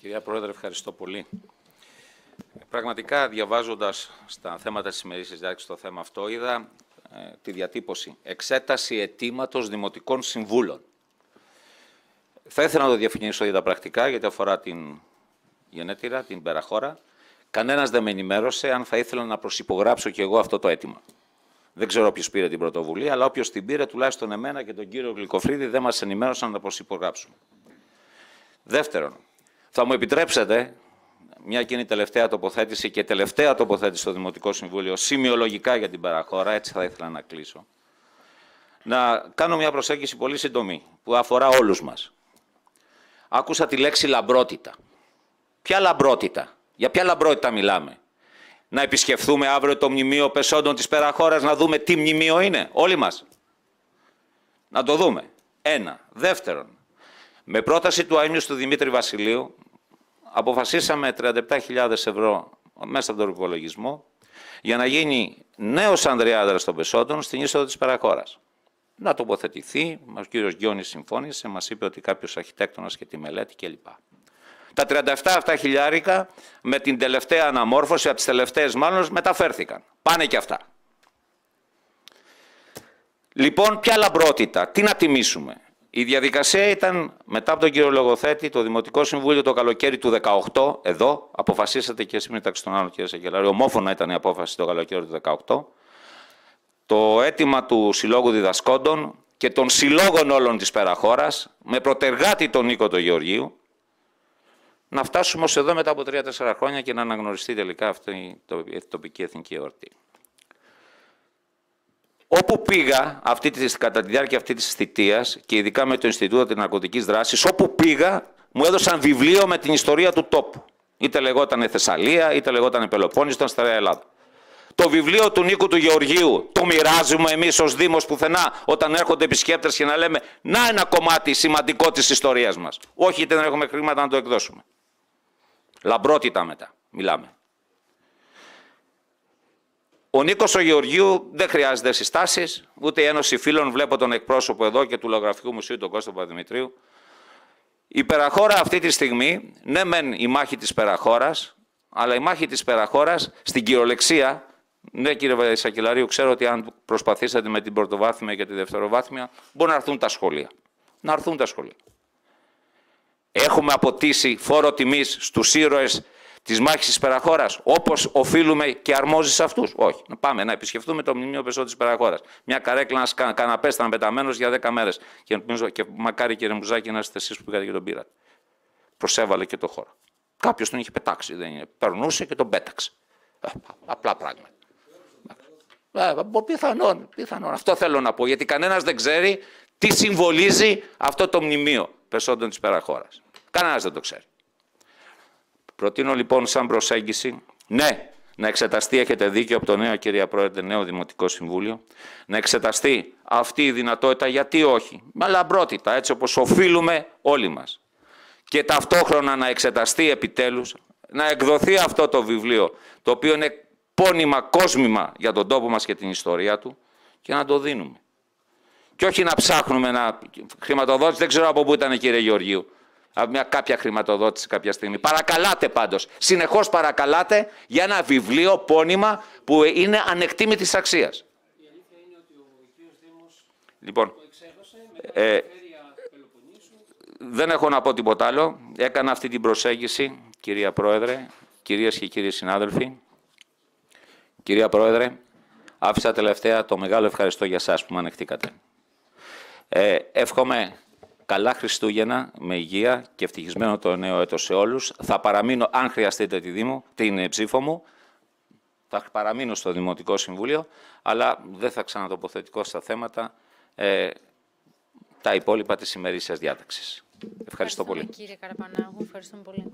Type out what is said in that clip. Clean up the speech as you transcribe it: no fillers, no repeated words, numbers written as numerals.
Κυρία Πρόεδρε, ευχαριστώ πολύ. Πραγματικά, διαβάζοντας στα θέματα της ημερήσιας διάταξης το θέμα αυτό, είδα τη διατύπωση «Εξέταση αιτήματος δημοτικών συμβούλων». Θα ήθελα να το διευκρινίσω για τα πρακτικά, γιατί αφορά την γενέτειρα, την Περαχώρα. Κανένας δεν με ενημέρωσε αν θα ήθελα να προσυπογράψω και εγώ αυτό το αίτημα. Δεν ξέρω ποιος πήρε την πρωτοβουλία, αλλά όποιος την πήρε, τουλάχιστον εμένα και τον κύριο Γλυκοφρίδη, δεν μας ενημέρωσαν να προσυπογράψουμε. Δεύτερον, θα μου επιτρέψετε, μια και είναι η τελευταία τοποθέτηση και τελευταία τοποθέτηση στο Δημοτικό Συμβούλιο, σημειολογικά για την Περαχώρα, έτσι θα ήθελα να κλείσω, να κάνω μια προσέγγιση πολύ σύντομη, που αφορά όλους μας. Άκουσα τη λέξη λαμπρότητα. Ποια λαμπρότητα? Για ποια λαμπρότητα μιλάμε? Να επισκεφθούμε αύριο το μνημείο πεσόντων της Περαχώρας, να δούμε τι μνημείο είναι, όλοι μας? Να το δούμε. Ένα. Δεύτερον, με πρόταση του αείμνηστου του Δημήτρη Βασιλείου, αποφασίσαμε 37.000 ευρώ μέσα από τον υπολογισμό για να γίνει νέος Ανδριάδρας των Πεσόντων στην είσοδο της Περαχώρας. Να τοποθετηθεί, ο κύριος Γκιόνης συμφώνησε, μας είπε ότι κάποιος αρχιτέκτονας και τη μελέτη κλπ. Τα 37 χιλιάρικα με την τελευταία αναμόρφωση, από τις τελευταίες μάλλον, μεταφέρθηκαν. Πάνε και αυτά. Λοιπόν, ποια λαμπρότητα, τι να τιμήσουμε? Η διαδικασία ήταν, μετά από τον κύριο Λογοθέτη, το Δημοτικό Συμβούλιο το καλοκαίρι του 2018, εδώ, αποφασίσατε και εσείς μεταξύ των άλλων, κύριε Σακελάρη, ομόφωνα ήταν η απόφαση το καλοκαίρι του 2018, το αίτημα του Συλλόγου Διδασκόντων και των συλλόγων όλων της Περαχώρας, με πρωτεργάτη τον Νίκο τον Γεωργίου, να φτάσουμε ως εδώ μετά από 3-4 χρόνια και να αναγνωριστεί τελικά αυτή η τοπική εθνική εορτή. Όπου πήγα κατά τη διάρκεια αυτή της θητείας και ειδικά με το Ινστιτούτο της Ναρκωτικής Δράσης, όπου πήγα μου έδωσαν βιβλίο με την ιστορία του τόπου. Είτε λεγόταν Θεσσαλία, είτε λεγόταν Πελοπόννησο, ήταν Στερεά Ελλάδα. Το βιβλίο του Νίκου του Γεωργίου το μοιράζουμε εμείς ως Δήμος πουθενά όταν έρχονται επισκέπτες και να λέμε να ένα κομμάτι σημαντικό της ιστορίας μας. Όχι, γιατί δεν έχουμε χρήματα να το εκδώσουμε. Λαμπρότητα μετά μιλάμε. Ο Νίκος ο Γεωργίου δεν χρειάζεται συστάσεις, ούτε η Ένωση Φίλων, βλέπω τον εκπρόσωπο εδώ και του Λογογραφικού Μουσείου, τον Κώστα Παπαδημητρίου. Η Περαχώρα αυτή τη στιγμή, ναι μεν η μάχη της Περαχώρας, αλλά η μάχη της Περαχώρας στην κυριολεξία, ναι κύριε Σακελαρίου, ξέρω ότι αν προσπαθήσατε με την πρωτοβάθμια και τη δευτεροβάθμια, μπορεί να έρθουν τα σχολεία. Να έρθουν τα σχολεία. Έχουμε αποτίσει φόρο τιμής στους ήρωες της μάχης της Περαχώρας, όπως οφείλουμε και αρμόζει σε αυτούς? Όχι. Πάμε να επισκεφτούμε το μνημείο πεσόντων της Περαχώρας. Μια καρέκλα, ένας καναπές ήταν πεταμένος για 10 μέρες. Και μακάρι κύριε Μουζάκη να είστε εσείς που πήγατε και τον πήρατε. Προσέβαλε και το χώρο. Κάποιος τον είχε πετάξει, δεν είναι? Περνούσε και τον πέταξε. Απλά πράγματα. Πιθανόν. Αυτό θέλω να πω, γιατί κανένας δεν ξέρει τι συμβολίζει αυτό το μνημείο πεσόντων της Περαχώρας. Κανένας δεν το ξέρει. Προτείνω λοιπόν σαν προσέγγιση, ναι, να εξεταστεί, έχετε δίκιο από το νέο, κυρία Πρόεδρε, νέο Δημοτικό Συμβούλιο, να εξεταστεί αυτή η δυνατότητα, γιατί όχι, με λαμπρότητα, έτσι όπως οφείλουμε όλοι μας. Και ταυτόχρονα να εξεταστεί επιτέλους, να εκδοθεί αυτό το βιβλίο, το οποίο είναι πόνημα, κόσμημα για τον τόπο μας και την ιστορία του, και να το δίνουμε. Και όχι να ψάχνουμε χρηματοδότηση, δεν ξέρω από πού ήταν κύριε Γεωργίου, κάποια χρηματοδότηση κάποια στιγμή. Παρακαλάτε πάντως, συνεχώς παρακαλάτε για ένα βιβλίο πόνημα που είναι ανεκτήμητης αξίας. Η αλήθεια είναι ότι ο κύριος Δήμος λοιπόν, το εξέδωσε με τα περιφέρεια Πελοποννήσου. Δεν έχω να πω τίποτα άλλο. Έκανα αυτή την προσέγγιση, κυρία Πρόεδρε, κυρίες και κύριοι συνάδελφοι. Κυρία Πρόεδρε, άφησα τελευταία το μεγάλο ευχαριστώ για εσάς που με ανεχτήκατε. Εύχομαι καλά Χριστούγεννα, με υγεία και ευτυχισμένο το νέο έτος σε όλους. Θα παραμείνω, αν χρειαστείτε την ψήφο μου, θα παραμείνω στο Δημοτικό Συμβούλιο, αλλά δεν θα ξανατοποθετηθώ στα θέματα τα υπόλοιπα της ημερήσιας διάταξης. Ευχαριστώ πολύ. Κύριε Καραπανάγου, ευχαριστούμε πολύ.